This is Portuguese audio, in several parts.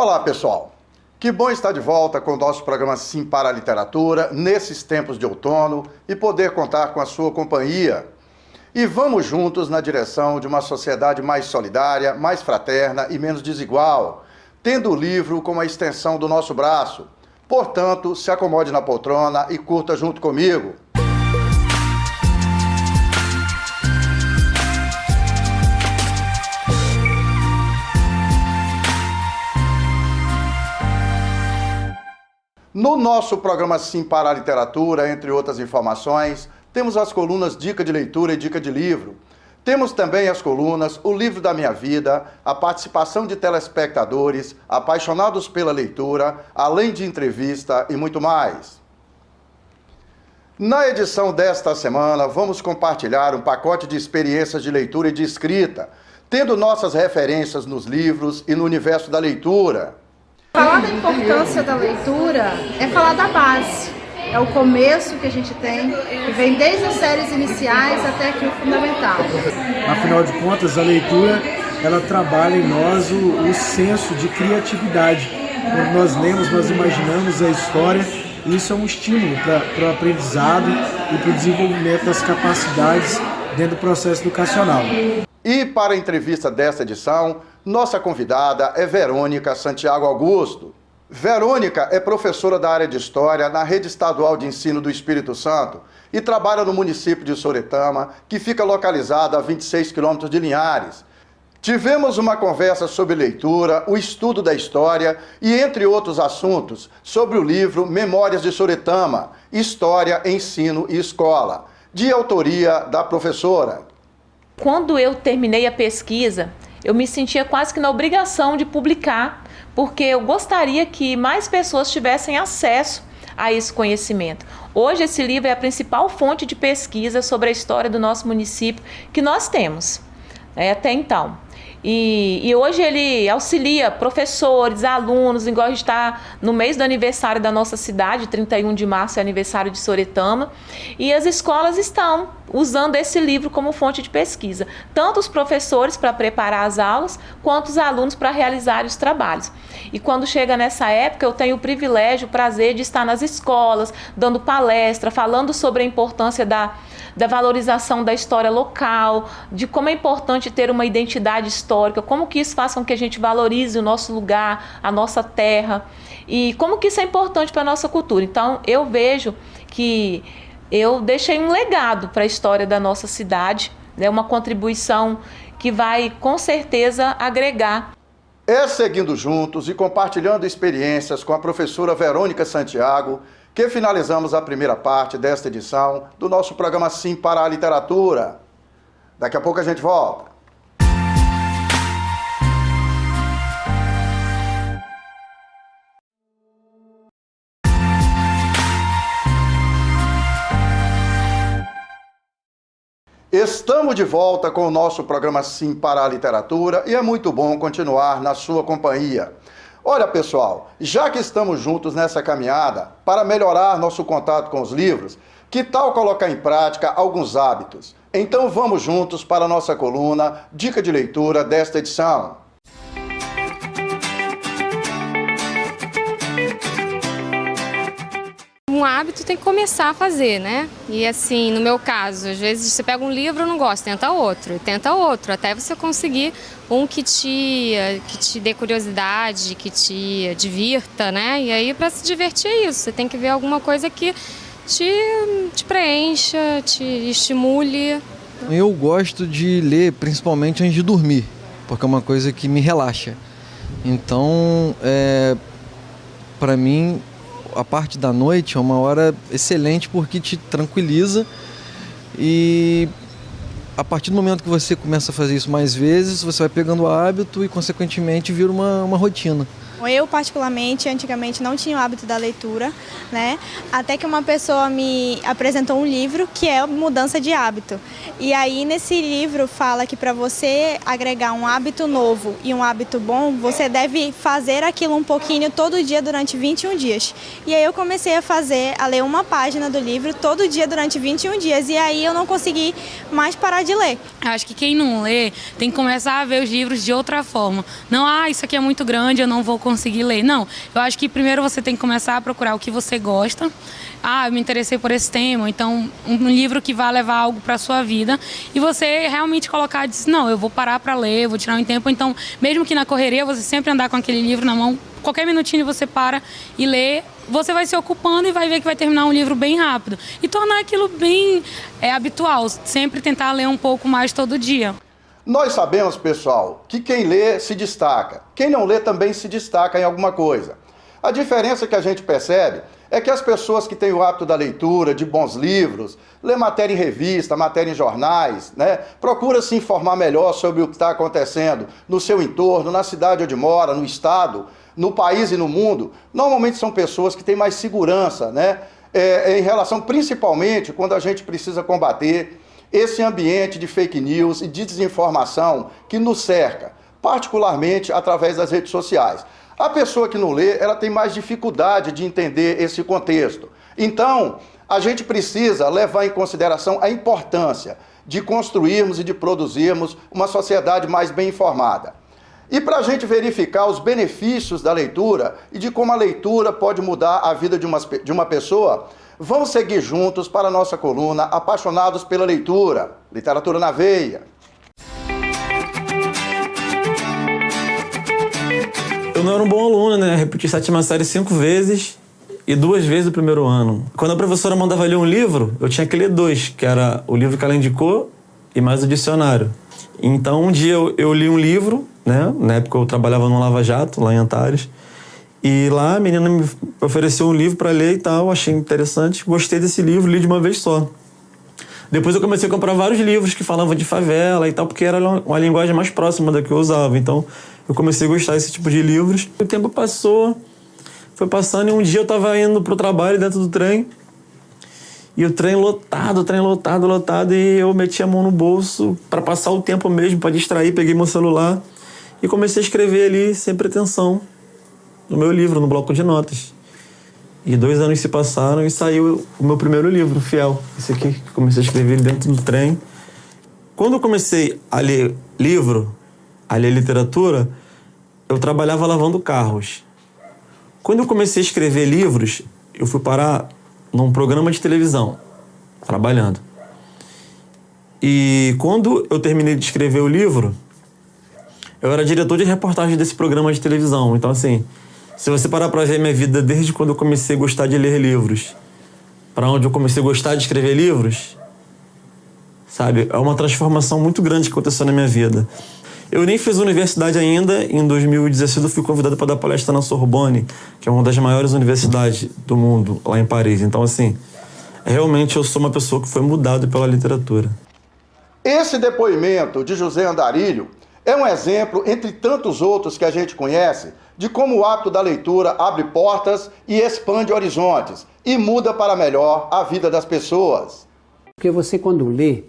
Olá, pessoal. Que bom estar de volta com o nosso programa Sim para a Literatura, nesses tempos de outono, e poder contar com a sua companhia. E vamos juntos na direção de uma sociedade mais solidária, mais fraterna e menos desigual, tendo o livro como a extensão do nosso braço. Portanto, se acomode na poltrona e curta junto comigo. No nosso programa Sim para a Literatura, entre outras informações, temos as colunas Dica de Leitura e Dica de Livro. Temos também as colunas O Livro da Minha Vida, a participação de telespectadores apaixonados pela leitura, além de entrevista e muito mais. Na edição desta semana, vamos compartilhar um pacote de experiências de leitura e de escrita, tendo nossas referências nos livros e no universo da leitura. Falar da importância da leitura é falar da base, é o começo que a gente tem, que vem desde as séries iniciais até aqui o fundamental. Afinal de contas, a leitura, ela trabalha em nós o senso de criatividade. Quando nós lemos, nós imaginamos a história, e isso é um estímulo para o aprendizado e para o desenvolvimento das capacidades dentro do processo educacional. E para a entrevista desta edição, nossa convidada é Verônica Santiago Augusto. Verônica é professora da área de História na Rede Estadual de Ensino do Espírito Santo e trabalha no município de Soretama, que fica localizado a 26 quilômetros de Linhares. Tivemos uma conversa sobre leitura, o estudo da história e, entre outros assuntos, sobre o livro Memórias de Soretama, História, Ensino e Escola, de autoria da professora. Quando eu terminei a pesquisa, eu me sentia quase que na obrigação de publicar, porque eu gostaria que mais pessoas tivessem acesso a esse conhecimento. Hoje esse livro é a principal fonte de pesquisa sobre a história do nosso município que nós temos, até então. E hoje ele auxilia professores, alunos, igual a gente está no mês do aniversário da nossa cidade, 31 de março é aniversário de Soretama, e as escolas estão usando esse livro como fonte de pesquisa, tanto os professores para preparar as aulas, quanto os alunos para realizar os trabalhos. E quando chega nessa época, eu tenho o privilégio, o prazer de estar nas escolas, dando palestra, falando sobre a importância da valorização da história local, de como é importante ter uma identidade histórica, como que isso faz com que a gente valorize o nosso lugar, a nossa terra, e como que isso é importante para a nossa cultura. Então, eu vejo que eu deixei um legado para a história da nossa cidade, né, uma contribuição que vai, com certeza, agregar. É seguindo juntos e compartilhando experiências com a professora Verônica Santiago que finalizamos a primeira parte desta edição do nosso programa Sim para a Literatura. Daqui a pouco a gente volta. Estamos de volta com o nosso programa Sim para a Literatura e é muito bom continuar na sua companhia. Olha, pessoal, já que estamos juntos nessa caminhada para melhorar nosso contato com os livros, que tal colocar em prática alguns hábitos? Então vamos juntos para a nossa coluna Dica de Leitura desta edição. Um hábito tem que começar a fazer, né? E assim, no meu caso, às vezes você pega um livro e não gosta, tenta outro, até você conseguir um que te dê curiosidade, que te divirta, né? E aí, para se divertir é isso, você tem que ver alguma coisa que te preencha, te estimule. Eu gosto de ler principalmente antes de dormir, porque é uma coisa que me relaxa. Então, para mim, a parte da noite é uma hora excelente porque te tranquiliza e a partir do momento que você começa a fazer isso mais vezes, você vai pegando o hábito e consequentemente vira uma rotina. Eu, particularmente, antigamente não tinha o hábito da leitura, né? Até que uma pessoa me apresentou um livro que é Mudança de Hábito. E aí, nesse livro, fala que para você agregar um hábito novo e um hábito bom, você deve fazer aquilo um pouquinho todo dia durante 21 dias. E aí eu comecei a ler uma página do livro todo dia durante 21 dias. E aí eu não consegui mais parar de ler. Acho que quem não lê tem que começar a ver os livros de outra forma. Não, isso aqui é muito grande, eu não vou conseguir conseguir ler. Não, eu acho que primeiro você tem que começar a procurar o que você gosta. Eu me interessei por esse tema, então um livro que vai levar algo para a sua vida. E você realmente colocar, diz, não, eu vou parar para ler, vou tirar um tempo. Então, mesmo que na correria, você sempre andar com aquele livro na mão, qualquer minutinho você para e lê, você vai se ocupando e vai ver que vai terminar um livro bem rápido. E tornar aquilo bem habitual, sempre tentar ler um pouco mais todo dia. Nós sabemos, pessoal, que quem lê se destaca. Quem não lê também se destaca em alguma coisa. A diferença que a gente percebe é que as pessoas que têm o hábito da leitura, de bons livros, lê matéria em revista, matéria em jornais, né? Procura se informar melhor sobre o que está acontecendo no seu entorno, na cidade onde mora, no estado, no país e no mundo. Normalmente são pessoas que têm mais segurança, né? Em relação, principalmente, quando a gente precisa combater esse ambiente de fake news e de desinformação que nos cerca, particularmente através das redes sociais. A pessoa que não lê, ela tem mais dificuldade de entender esse contexto. Então, a gente precisa levar em consideração a importância de construirmos e de produzirmos uma sociedade mais bem informada. E para a gente verificar os benefícios da leitura e de como a leitura pode mudar a vida de uma pessoa, vamos seguir juntos para a nossa coluna Apaixonados pela Leitura, Literatura na Veia. Eu não era um bom aluno, né? Repeti a 7ª série 5 vezes e 2 vezes no primeiro ano. Quando a professora mandava ler um livro, eu tinha que ler 2, que era o livro que ela indicou e mais o dicionário. Então, um dia eu li um livro, né? Na época eu trabalhava no Lava Jato, lá em Antares. E lá a menina me ofereceu um livro para ler e tal, achei interessante, gostei desse livro, li de uma vez só. Depois eu comecei a comprar vários livros que falavam de favela e tal, porque era uma linguagem mais próxima da que eu usava. Então, eu comecei a gostar desse tipo de livros. O tempo passou, foi passando, e um dia eu estava indo pro trabalho dentro do trem, e o trem lotado, e eu meti a mão no bolso para passar o tempo mesmo, para distrair, peguei meu celular e comecei a escrever ali, sem pretensão, no meu livro, no bloco de notas. E 2 anos se passaram e saiu o meu primeiro livro, Fiel. Esse aqui, que comecei a escrever dentro do trem. Quando eu comecei a ler livro, a ler literatura, eu trabalhava lavando carros. Quando eu comecei a escrever livros, eu fui parar num programa de televisão, trabalhando. E quando eu terminei de escrever o livro, eu era diretor de reportagem desse programa de televisão. Então, assim, se você parar para ver minha vida desde quando eu comecei a gostar de ler livros, para onde eu comecei a gostar de escrever livros, sabe? É uma transformação muito grande que aconteceu na minha vida. Eu nem fiz universidade ainda. Em 2016 eu fui convidado para dar palestra na Sorbonne, que é uma das maiores universidades do mundo, lá em Paris. Então, assim, realmente eu sou uma pessoa que foi mudada pela literatura. Esse depoimento de José Andarilho é um exemplo, entre tantos outros que a gente conhece, de como o hábito da leitura abre portas e expande horizontes e muda para melhor a vida das pessoas. Porque você, quando lê,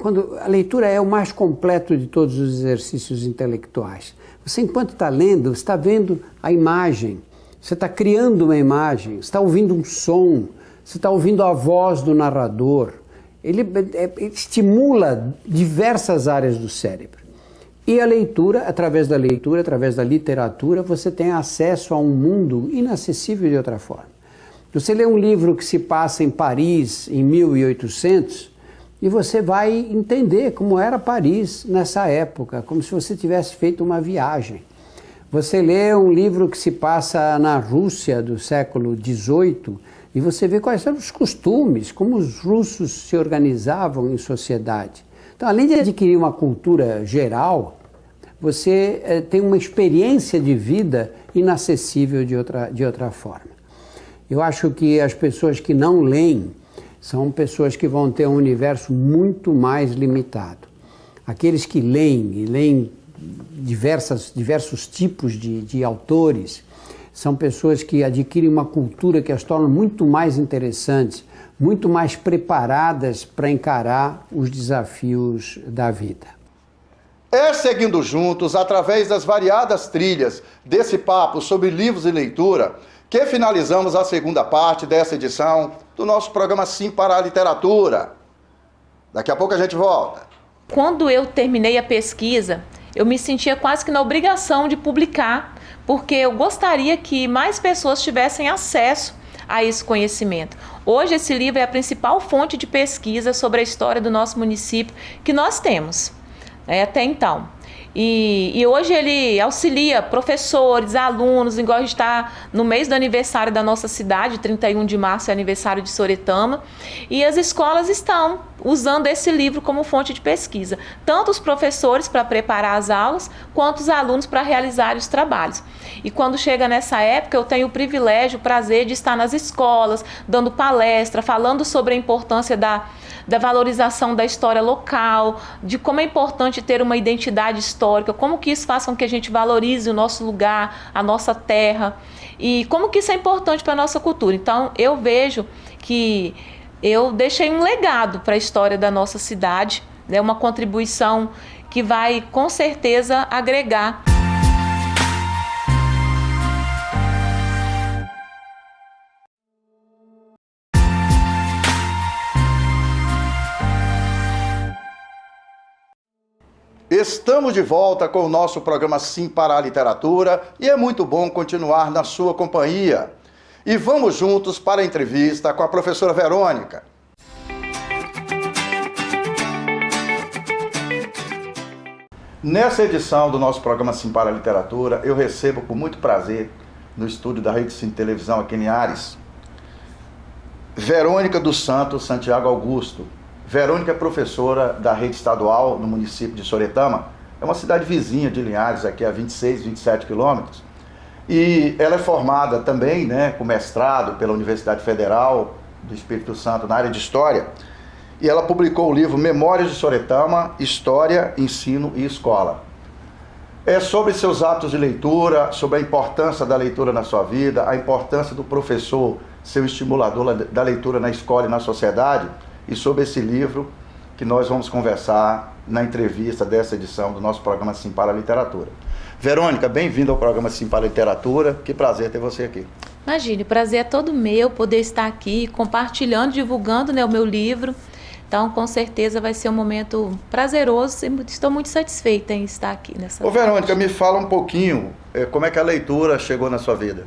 quando a leitura é o mais completo de todos os exercícios intelectuais. Você, enquanto está lendo, você está vendo a imagem, você está criando uma imagem, você está ouvindo um som, você está ouvindo a voz do narrador. Ele estimula diversas áreas do cérebro. E a leitura, através da literatura, você tem acesso a um mundo inacessível de outra forma. Você lê um livro que se passa em Paris em 1800 e você vai entender como era Paris nessa época, como se você tivesse feito uma viagem. Você lê um livro que se passa na Rússia do século XVIII e você vê quais são os costumes, como os russos se organizavam em sociedade. Então, além de adquirir uma cultura geral, você tem uma experiência de vida inacessível de outra forma. Eu acho que as pessoas que não leem são pessoas que vão ter um universo muito mais limitado. Aqueles que leem, e leem diversos tipos de autores, são pessoas que adquirem uma cultura que as torna muito mais interessantes, muito mais preparadas para encarar os desafios da vida. É seguindo juntos, através das variadas trilhas desse papo sobre livros e leitura, que finalizamos a segunda parte dessa edição do nosso programa Sim para a Literatura. Daqui a pouco a gente volta. Quando eu terminei a pesquisa, eu me sentia quase que na obrigação de publicar, porque eu gostaria que mais pessoas tivessem acesso a esse conhecimento. Hoje esse livro é a principal fonte de pesquisa sobre a história do nosso município que nós temos, até então. E hoje ele auxilia professores, alunos, igual a gente está no mês do aniversário da nossa cidade, 31 de março é aniversário de Soretama, e as escolas estão usando esse livro como fonte de pesquisa, tanto os professores para preparar as aulas, quanto os alunos para realizar os trabalhos. E quando chega nessa época, eu tenho o privilégio, o prazer de estar nas escolas, dando palestra, falando sobre a importância da valorização da história local, de como é importante ter uma identidade histórica, como que isso faz com que a gente valorize o nosso lugar, a nossa terra, e como que isso é importante para a nossa cultura. Então, eu vejo que eu deixei um legado para a história da nossa cidade, né, uma contribuição que vai, com certeza, agregar. Estamos de volta com o nosso programa Sim para a Literatura e é muito bom continuar na sua companhia. E vamos juntos para a entrevista com a professora Verônica. Nessa edição do nosso programa Sim para a Literatura, eu recebo com muito prazer, no estúdio da Rede Sim Televisão aqui em Linhares, Verônica dos Santos Santiago Augusto. Verônica é professora da rede estadual no município de Soretama, é uma cidade vizinha de Linhares, aqui a 26, 27 quilômetros. E ela é formada também, né, com mestrado pela Universidade Federal do Espírito Santo na área de História. E ela publicou o livro Memórias de Soretama, História, Ensino e Escola. É sobre seus hábitos de leitura, sobre a importância da leitura na sua vida, a importância do professor ser o estimulador da leitura na escola e na sociedade, e sobre esse livro que nós vamos conversar na entrevista dessa edição do nosso programa Sim para a Literatura. Verônica, bem-vinda ao programa Sim para a Literatura, que prazer ter você aqui. Imagine, o prazer é todo meu poder estar aqui compartilhando, divulgando, né, o meu livro. Então, com certeza vai ser um momento prazeroso e estou muito satisfeita em estar aqui nessa. Ô Verônica, me fala um pouquinho como é que a leitura chegou na sua vida?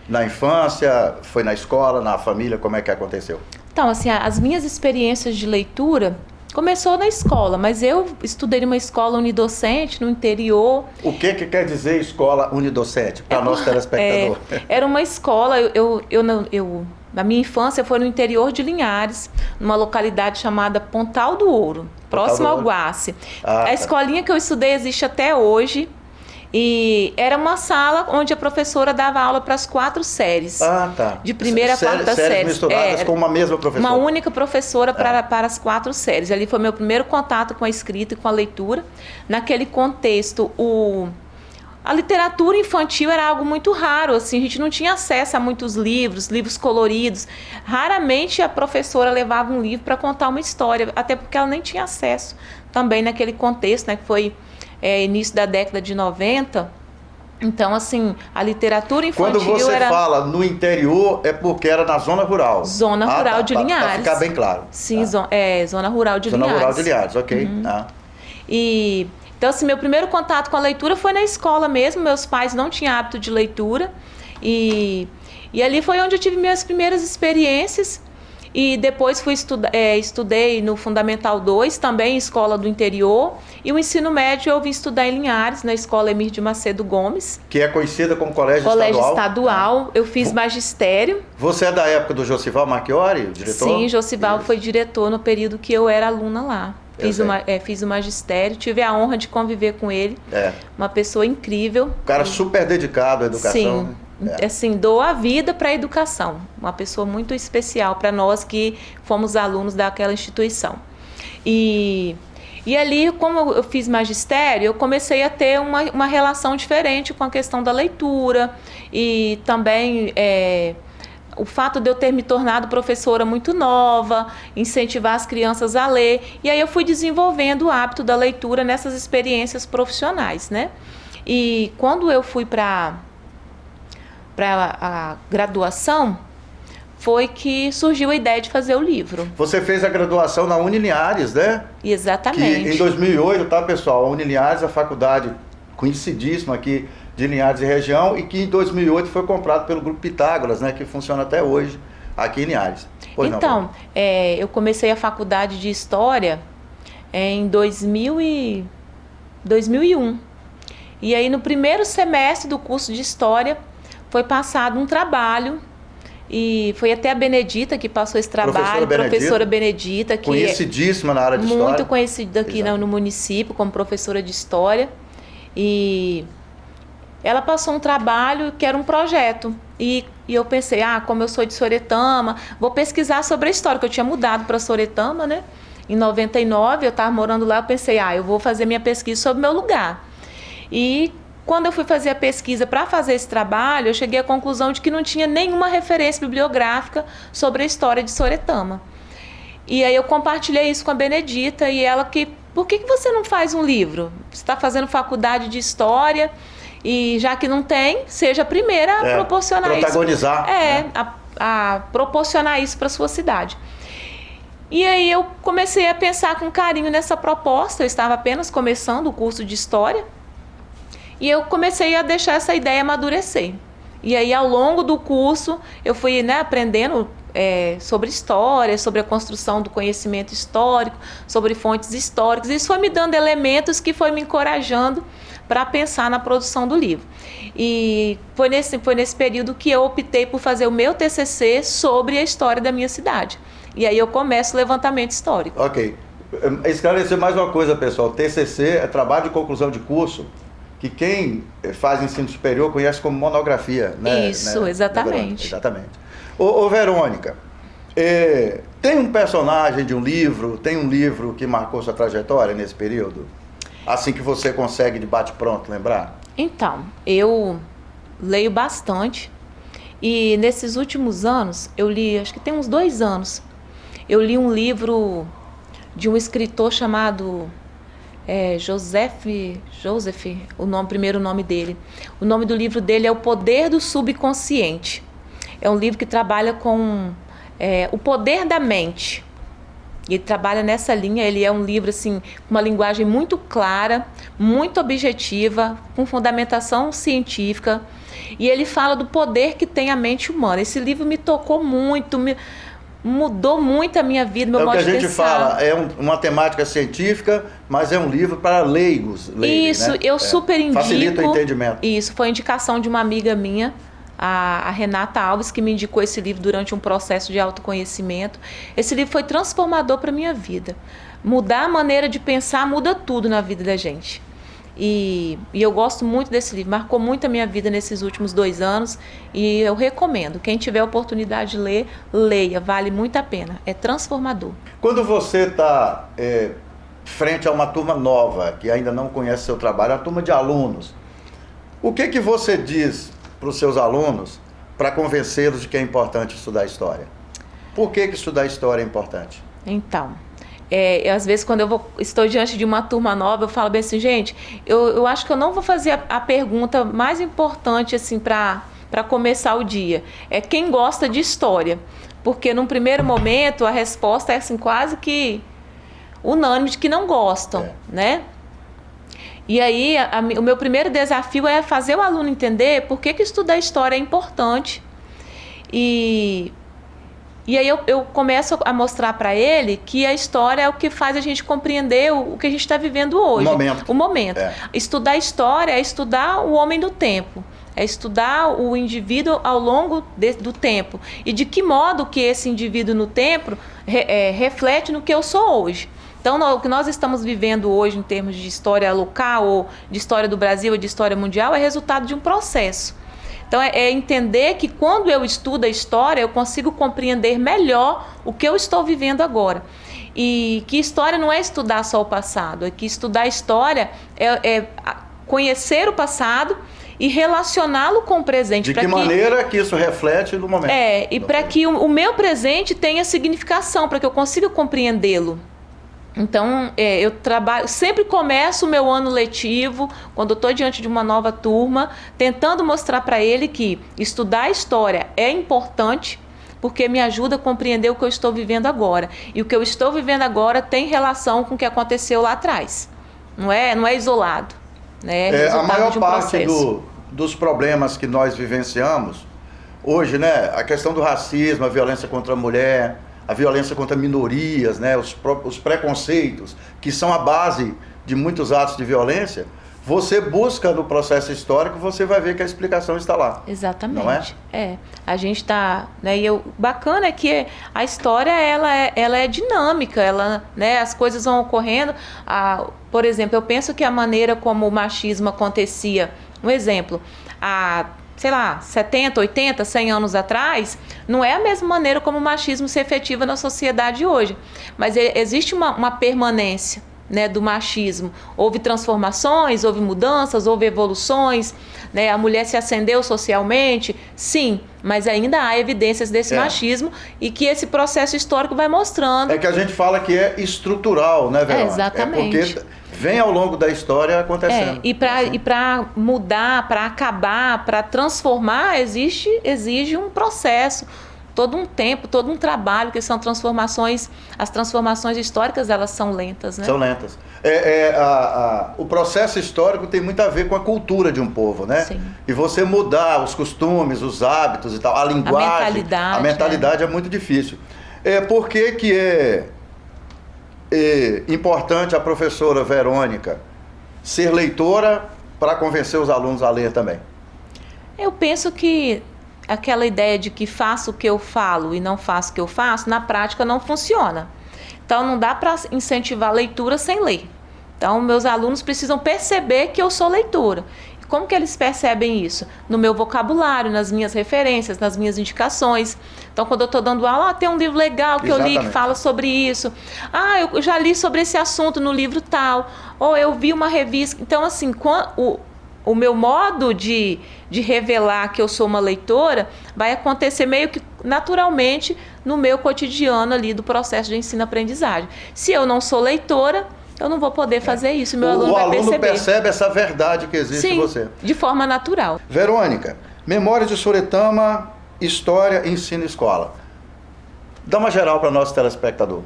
Na infância, foi na escola, na família, como é que aconteceu? Então, assim, as minhas experiências de leitura começou na escola, mas eu estudei numa escola unidocente no interior. O que quer dizer escola unidocente para nosso telespectador? Era uma escola, na minha infância foi no interior de Linhares, numa localidade chamada Pontal do Ouro, próximo ao Guace. A escolinha que eu estudei existe até hoje. E era uma sala onde a professora dava aula para as 4 séries. De primeira a quarta série. Séries misturadas com uma mesma professora? Uma única professora para as 4 séries. Ali foi meu primeiro contato com a escrita e com a leitura. Naquele contexto, a literatura infantil era algo muito raro. Assim, a gente não tinha acesso a muitos livros coloridos. Raramente a professora levava um livro para contar uma história, até porque ela nem tinha acesso também naquele contexto, né, que foi início da década de 90, então, assim, a literatura infantil Quando você fala no interior, é porque era na zona rural? Zona rural de Linhares. Para ficar bem claro. Sim, zona rural de Linhares. Zona rural de Linhares, ok. Então, assim, meu primeiro contato com a leitura foi na escola mesmo, meus pais não tinham hábito de leitura, e ali foi onde eu tive minhas primeiras experiências. E depois estudei no Fundamental 2, também em escola do interior. E o ensino médio eu vim estudar em Linhares, na escola Emir de Macedo Gomes. Que é conhecida como Colégio Estadual. Eu fiz magistério. Você é da época do Josival Marchiori, o diretor? Sim, Josival foi diretor no período que eu era aluna lá. Fiz o magistério, tive a honra de conviver com ele. Uma pessoa incrível. Um cara super dedicado à educação. Sim. Assim, dou a vida para a educação, uma pessoa muito especial para nós que fomos alunos daquela instituição. E ali, como eu fiz magistério, eu comecei a ter uma relação diferente com a questão da leitura e também o fato de eu ter me tornado professora muito nova, incentivar as crianças a ler, e aí eu fui desenvolvendo o hábito da leitura nessas experiências profissionais, né? E quando eu fui para a graduação, foi que surgiu a ideia de fazer o livro. Você fez a graduação na Unilinhares, né? Exatamente. Que em 2008, tá, pessoal? A Unilinhares, a faculdade conhecidíssima aqui de Linhares e região, e que em 2008 foi comprado pelo Grupo Pitágoras, né? Que funciona até hoje aqui em Linhares. Pois então, eu comecei a faculdade de História em 2001. E aí, no primeiro semestre do curso de História, foi passado um trabalho, e foi até a Benedita que passou esse trabalho, professora Benedita, que conhecidíssima na área de História. Muito conhecida aqui no município, como professora de História. E ela passou um trabalho que era um projeto. E eu pensei, como eu sou de Soretama, vou pesquisar sobre a história, que eu tinha mudado para Soretama, né? Em 99, eu estava morando lá, eu pensei, eu vou fazer minha pesquisa sobre o meu lugar. E quando eu fui fazer a pesquisa para fazer esse trabalho, eu cheguei à conclusão de que não tinha nenhuma referência bibliográfica sobre a história de Soretama. E aí eu compartilhei isso com a Benedita, e ela por que você não faz um livro? Você está fazendo faculdade de História, e já que não tem, seja a primeira a proporcionar protagonizar, isso. A proporcionar isso para a sua cidade. E aí eu comecei a pensar com carinho nessa proposta, eu estava apenas começando o curso de História, e eu comecei a deixar essa ideia amadurecer. E aí, ao longo do curso, eu fui aprendendo sobre história, sobre a construção do conhecimento histórico, sobre fontes históricas. Isso foi me dando elementos que foi me encorajando para pensar na produção do livro. E foi nesse período que eu optei por fazer o meu TCC sobre a história da minha cidade. E aí eu começo o levantamento histórico. Ok. Esclarecer mais uma coisa, pessoal. TCC é trabalho de conclusão de curso, que quem faz ensino superior conhece como monografia, né? Isso, exatamente. Exatamente. Ô Verônica, tem um personagem de um livro, tem um livro que marcou sua trajetória nesse período? Assim que você consegue de bate-pronto lembrar? Então, eu leio bastante, e nesses últimos anos, eu li, acho que tem uns 2 anos, eu li um livro de um escritor chamado Joseph, primeiro nome dele. O nome do livro dele é O Poder do Subconsciente. É um livro que trabalha com o poder da mente. Ele trabalha nessa linha. Ele é um livro assim, com uma linguagem muito clara, muito objetiva, com fundamentação científica. E ele fala do poder que tem a mente humana. Esse livro me tocou muito, mudou muito a minha vida, meu modo de pensar. É o que a gente fala, é uma temática científica, mas é um livro para leigos. Isso, né? Eu super indico. Facilita o entendimento. Isso, foi indicação de uma amiga minha, a Renata Alves, que me indicou esse livro durante um processo de autoconhecimento. Esse livro foi transformador para a minha vida. Mudar a maneira de pensar muda tudo na vida da gente. E eu gosto muito desse livro, marcou muito a minha vida nesses últimos 2 anos, e eu recomendo, quem tiver a oportunidade de ler, leia, vale muito a pena, é transformador. Quando você está frente a uma turma nova, que ainda não conhece seu trabalho, a turma de alunos, o que você diz para os seus alunos para convencê-los de que é importante estudar história? Por que estudar história é importante? Então, às vezes quando estou diante de uma turma nova, eu falo bem assim, gente, eu acho que eu não vou fazer a pergunta mais importante assim para começar o dia. É quem gosta de história. Porque num primeiro momento a resposta é assim, quase que unânime de que não gostam, né? E aí o meu primeiro desafio é fazer o aluno entender por que estudar história é importante. E aí eu começo a mostrar para ele que a história é o que faz a gente compreender o que a gente está vivendo hoje. O momento. Estudar história é estudar o homem do tempo. É estudar o indivíduo ao longo do tempo. E de que modo que esse indivíduo no tempo reflete no que eu sou hoje. Então, o que nós estamos vivendo hoje em termos de história local, ou de história do Brasil, ou de história mundial, é resultado de um processo. Então, é entender que quando eu estudo a história, eu consigo compreender melhor o que eu estou vivendo agora. E que história não é estudar só o passado, é que estudar a história é conhecer o passado e relacioná-lo com o presente. De que maneira que isso reflete no momento. E para que o meu presente tenha significação, para que eu consiga compreendê-lo. Então, eu sempre começo o meu ano letivo, quando eu estou diante de uma nova turma, tentando mostrar para ele que estudar história é importante, porque me ajuda a compreender o que eu estou vivendo agora. E o que eu estou vivendo agora tem relação com o que aconteceu lá atrás. Não é isolado. Né? A maior parte dos problemas que nós vivenciamos hoje, né, a questão do racismo, a violência contra a mulher, a violência contra minorias, né, os preconceitos, que são a base de muitos atos de violência, você busca no processo histórico, você vai ver que a explicação está lá. Exatamente. Não é? A gente está, né, e o bacana é que a história ela é dinâmica, né, as coisas vão ocorrendo. Por exemplo, eu penso que a maneira como o machismo acontecia, um exemplo, sei lá, 70, 80, 100 anos atrás, não é a mesma maneira como o machismo se efetiva na sociedade hoje. Mas existe uma permanência, né, do machismo. Houve transformações, houve mudanças, houve evoluções, né? A mulher se ascendeu socialmente, sim, mas ainda há evidências desse machismo e que esse processo histórico vai mostrando. É que a gente fala que é estrutural, né, Verônica? Exatamente. É porque vem ao longo da história acontecendo. E para mudar, para acabar, para transformar, exige um processo, todo um tempo, todo um trabalho, que são transformações. As transformações históricas, elas são lentas, né? São lentas. O processo histórico tem muito a ver com a cultura de um povo, né? Sim. E você mudar os costumes, os hábitos e tal, a linguagem, a mentalidade é muito difícil. Por que é importante a professora Verônica ser leitora para convencer os alunos a ler também? Eu penso que aquela ideia de que faço o que eu falo e não faço o que eu faço, na prática não funciona. Então não dá para incentivar a leitura sem ler. Então meus alunos precisam perceber que eu sou leitora. E como que eles percebem isso? No meu vocabulário, nas minhas referências, nas minhas indicações. Então quando eu estou dando aula, tem um livro legal que eu li que fala sobre isso. Eu já li sobre esse assunto no livro tal. Ou eu vi uma revista. Então assim, o meu modo de revelar que eu sou uma leitora vai acontecer meio que naturalmente no meu cotidiano ali do processo de ensino-aprendizagem. Se eu não sou leitora, eu não vou poder fazer isso. Meu aluno vai perceber. O aluno percebe essa verdade que existe em você. De forma natural. Verônica, Memórias de Soretama, História, Ensino e Escola. Dá uma geral para nosso telespectador.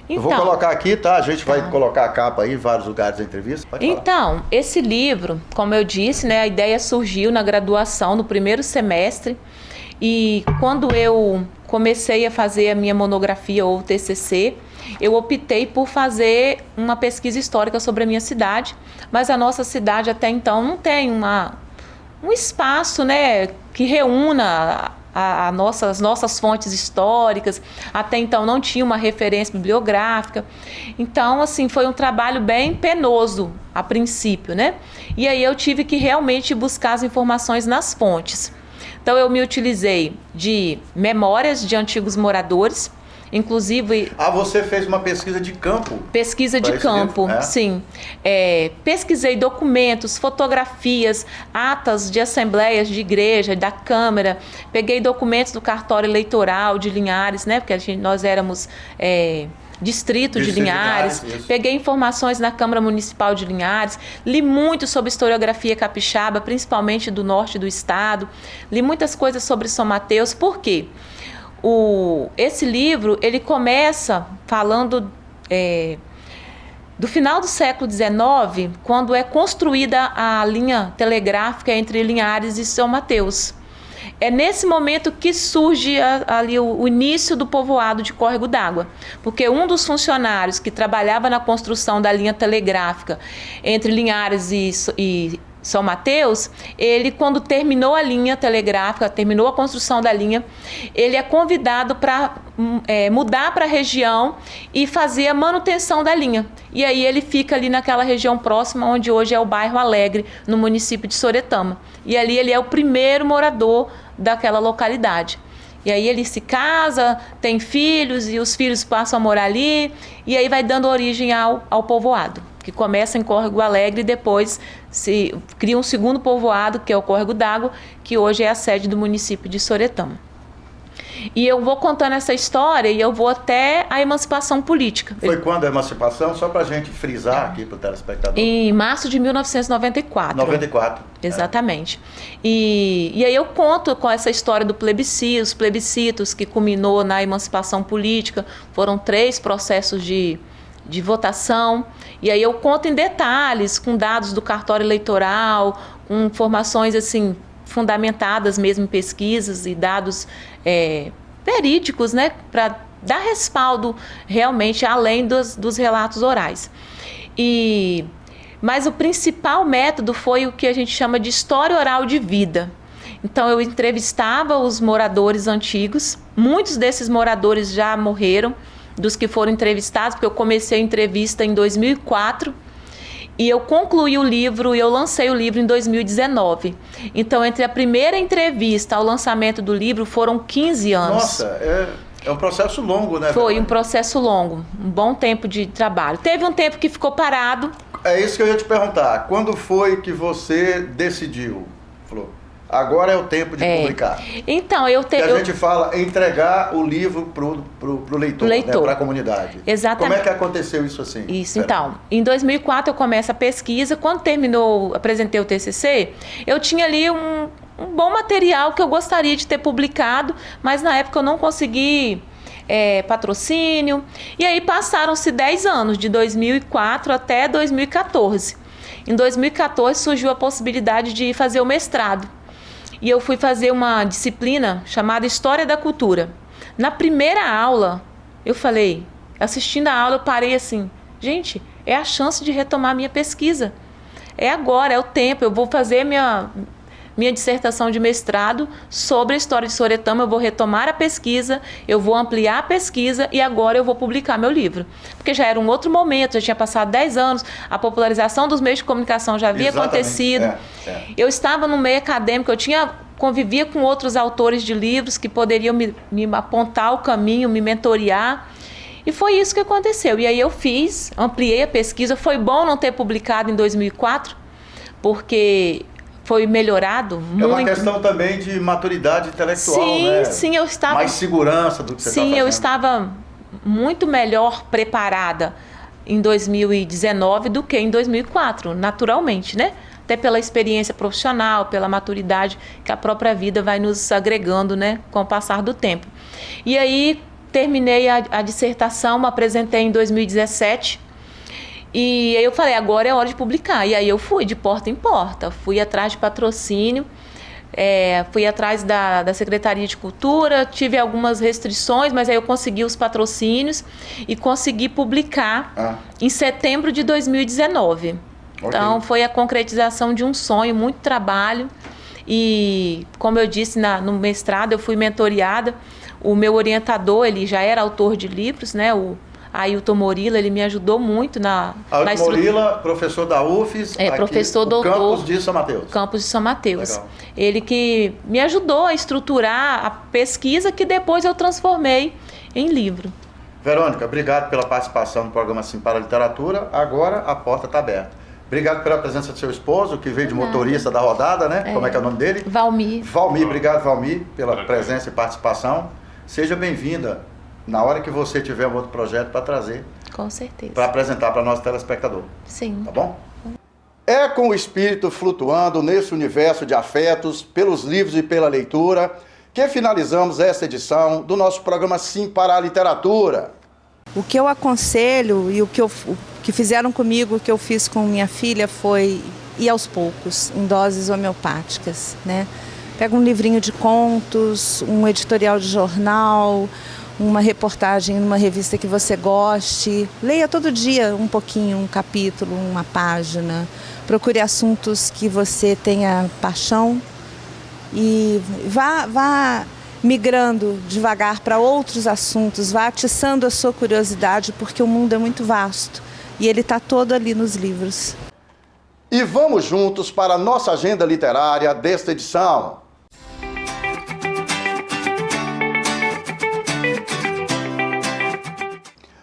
Eu vou colocar aqui, tá? A gente vai colocar a capa aí em vários lugares da entrevista. Então, esse livro, como eu disse, né, a ideia surgiu na graduação, no primeiro semestre. E quando eu comecei a fazer a minha monografia ou TCC, eu optei por fazer uma pesquisa histórica sobre a minha cidade. Mas a nossa cidade até então não tem um espaço, né, que reúna as nossas fontes históricas. Até então não tinha uma referência bibliográfica. Então, assim, foi um trabalho bem penoso a princípio, né? E aí eu tive que realmente buscar as informações nas fontes. Então eu me utilizei de memórias de antigos moradores, inclusive... você fez uma pesquisa de campo? Pesquisa de campo, sim. Pesquisei documentos, fotografias, atas de assembleias de igreja, da Câmara. Peguei documentos do cartório eleitoral de Linhares, né? Porque nós éramos distrito de Linhares. Peguei informações na Câmara Municipal de Linhares. Li muito sobre historiografia capixaba, principalmente do norte do estado. Li muitas coisas sobre São Mateus. Por quê? Esse livro, ele começa falando do final do século XIX, quando é construída a linha telegráfica entre Linhares e São Mateus. É nesse momento que surge ali o início do povoado de Córrego d'Água, porque um dos funcionários que trabalhava na construção da linha telegráfica entre Linhares e São Mateus, ele, quando terminou a linha telegráfica, terminou a construção da linha, ele é convidado para mudar para a região e fazer a manutenção da linha. E aí ele fica ali naquela região próxima, onde hoje é o bairro Alegre, no município de Soretama. E ali ele é o primeiro morador daquela localidade. E aí ele se casa, tem filhos, e os filhos passam a morar ali, e aí vai dando origem ao povoado, que começa em Córrego Alegre e depois se cria um segundo povoado, que é o Córrego d'Água, que hoje é a sede do município de Soretama. E eu vou contando essa história e eu vou até a emancipação política. Foi quando a emancipação? Só para a gente frisar aqui para o telespectador. Em março de 1994. 94. Exatamente. E aí eu conto com essa história do plebiscito, os plebiscitos que culminou na emancipação política. Foram 3 processos de votação. E aí eu conto em detalhes, com dados do cartório eleitoral, com informações assim fundamentadas mesmo em pesquisas e dados verídicos, né, para dar respaldo realmente além dos relatos orais. Mas o principal método foi o que a gente chama de história oral de vida. Então eu entrevistava os moradores antigos, muitos desses moradores já morreram, dos que foram entrevistados, porque eu comecei a entrevista em 2004 e eu concluí o livro e eu lancei o livro em 2019. Então, entre a primeira entrevista ao lançamento do livro, foram 15 anos. Nossa, é um processo longo, né? Foi um processo longo, um bom tempo de trabalho. Teve um tempo que ficou parado. É isso que eu ia te perguntar. Quando foi que você decidiu? Falou, agora é o tempo de publicar. Então, a gente fala entregar o livro pro leitor. Né, para a comunidade. Exatamente. Como é que aconteceu isso assim? Isso, então. Em 2004 eu começo a pesquisa. Quando terminou, apresentei o TCC, eu tinha ali um bom material que eu gostaria de ter publicado, mas na época eu não consegui patrocínio. E aí passaram-se 10 anos, de 2004 até 2014. Em 2014 surgiu a possibilidade de fazer o mestrado. E eu fui fazer uma disciplina chamada História da Cultura. Na primeira aula, eu falei, assistindo a aula, eu parei assim, gente, é a chance de retomar minha pesquisa. É agora, é o tempo, eu vou fazer minha dissertação de mestrado sobre a história de Soretama, eu vou retomar a pesquisa, eu vou ampliar a pesquisa e agora eu vou publicar meu livro. Porque já era um outro momento, já tinha passado 10 anos, a popularização dos meios de comunicação já havia acontecido. Eu estava no meio acadêmico, convivia com outros autores de livros que poderiam me apontar o caminho, me mentorear. E foi isso que aconteceu. E aí eu ampliei a pesquisa. Foi bom não ter publicado em 2004, porque foi melhorado muito. É uma questão também de maturidade intelectual, né? Sim, eu estava... Mais segurança do que você está fazendo. Sim, eu estava muito melhor preparada em 2019 do que em 2004, naturalmente, né? Até pela experiência profissional, pela maturidade que a própria vida vai nos agregando, né? Com o passar do tempo. E aí, terminei a dissertação, apresentei em 2017... E aí eu falei, agora é hora de publicar. E aí eu fui de porta em porta, fui atrás de patrocínio, fui atrás da Secretaria de Cultura, tive algumas restrições, mas aí eu consegui os patrocínios e consegui publicar em setembro de 2019. Okay. Então foi a concretização de um sonho, muito trabalho. E como eu disse, no mestrado eu fui mentoreada. O meu orientador, ele já era autor de livros, né? O Ailton Morila, ele me ajudou muito na Ailton Morila, professor da UFES, professor doutor, Campus de São Mateus. Campus de São Mateus. Ele que me ajudou a estruturar a pesquisa que depois eu transformei em livro. Verônica, obrigado pela participação no programa Simpara Literatura. Agora a porta está aberta. Obrigado pela presença do seu esposo, que veio de motorista da rodada, né? Como é que é o nome dele? Valmir. Valmir, obrigado, Valmir, pela presença e participação. Seja bem-vinda. Na hora que você tiver um outro projeto para trazer. Com certeza. Para apresentar para o nosso telespectador. Sim. Tá bom? É com o espírito flutuando nesse universo de afetos, pelos livros e pela leitura, que finalizamos esta edição do nosso programa Sim para a Literatura. O que eu aconselho e o que fizeram comigo, o que eu fiz com minha filha foi ir aos poucos, em doses homeopáticas, né? Pega um livrinho de contos, um editorial de jornal, uma reportagem numa revista que você goste. Leia todo dia um pouquinho, um capítulo, uma página. Procure assuntos que você tenha paixão e vá migrando devagar para outros assuntos, vá atiçando a sua curiosidade, porque o mundo é muito vasto e ele está todo ali nos livros. E vamos juntos para a nossa agenda literária desta edição.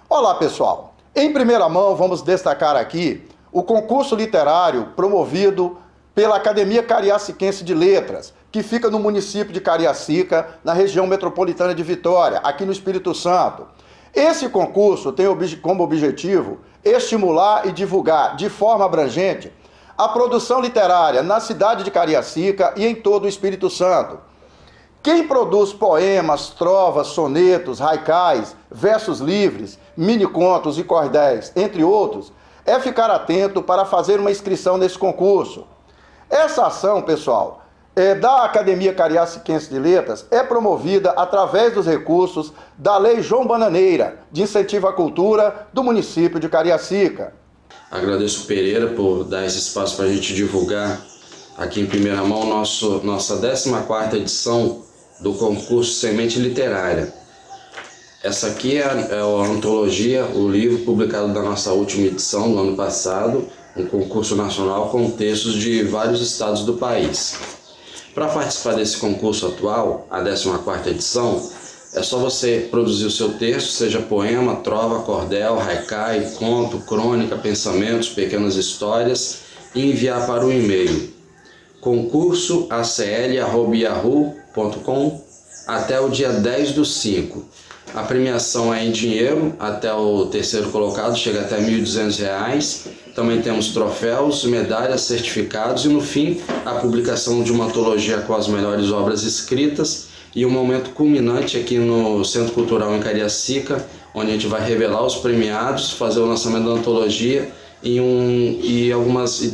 Olá, pessoal! Em primeira mão, vamos destacar aqui o concurso literário promovido pela Academia Cariaciquense de Letras, que fica no município de Cariacica, na região metropolitana de Vitória, aqui no Espírito Santo. Esse concurso tem como objetivo estimular e divulgar de forma abrangente a produção literária na cidade de Cariacica e em todo o Espírito Santo. Quem produz poemas, trovas, sonetos, haikais, versos livres, mini-contos e cordéis, entre outros, é ficar atento para fazer uma inscrição nesse concurso. Essa ação, pessoal, da Academia Cariaciquense de Letras é promovida através dos recursos da Lei João Bananeira, de incentivo à cultura do município de Cariacica. Agradeço o Pereira por dar esse espaço para a gente divulgar aqui em primeira mão nossa 14ª edição do concurso Semente Literária. Essa aqui é a antologia, o livro publicado da nossa última edição, no ano passado, um concurso nacional com textos de vários estados do país. Para participar desse concurso atual, a 14ª edição, é só você produzir o seu texto, seja poema, trova, cordel, haikai, conto, crônica, pensamentos, pequenas histórias, e enviar para o e-mail concursoacl@yahoo.com até o dia 10/5. A premiação é em dinheiro, até o terceiro colocado chega até R$ 1.200. Também temos troféus, medalhas, certificados e no fim a publicação de uma antologia com as melhores obras escritas e um momento culminante aqui no Centro Cultural em Cariacica, onde a gente vai revelar os premiados, fazer o lançamento da antologia e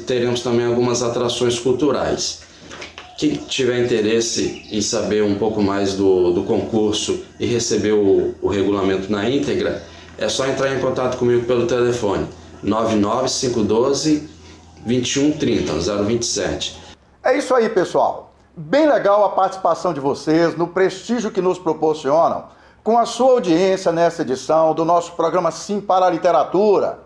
teremos também algumas atrações culturais. Quem tiver interesse em saber um pouco mais do concurso e receber o regulamento na íntegra, é só entrar em contato comigo pelo telefone 99512-2130, 027. É isso aí, pessoal. Bem legal a participação de vocês, no prestígio que nos proporcionam, com a sua audiência nessa edição do nosso programa Sim para a Literatura.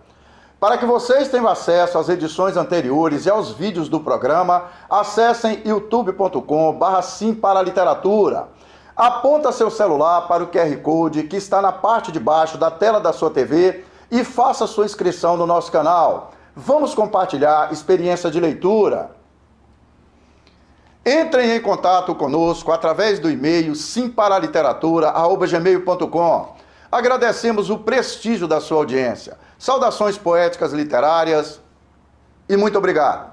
Para que vocês tenham acesso às edições anteriores e aos vídeos do programa, acessem youtube.com/simparaliteratura. Aponta seu celular para o QR Code que está na parte de baixo da tela da sua TV e faça sua inscrição no nosso canal. Vamos compartilhar experiência de leitura. Entrem em contato conosco através do e-mail simparaliteratura@gmail.com. Agradecemos o prestígio da sua audiência. Saudações poéticas literárias e muito obrigado.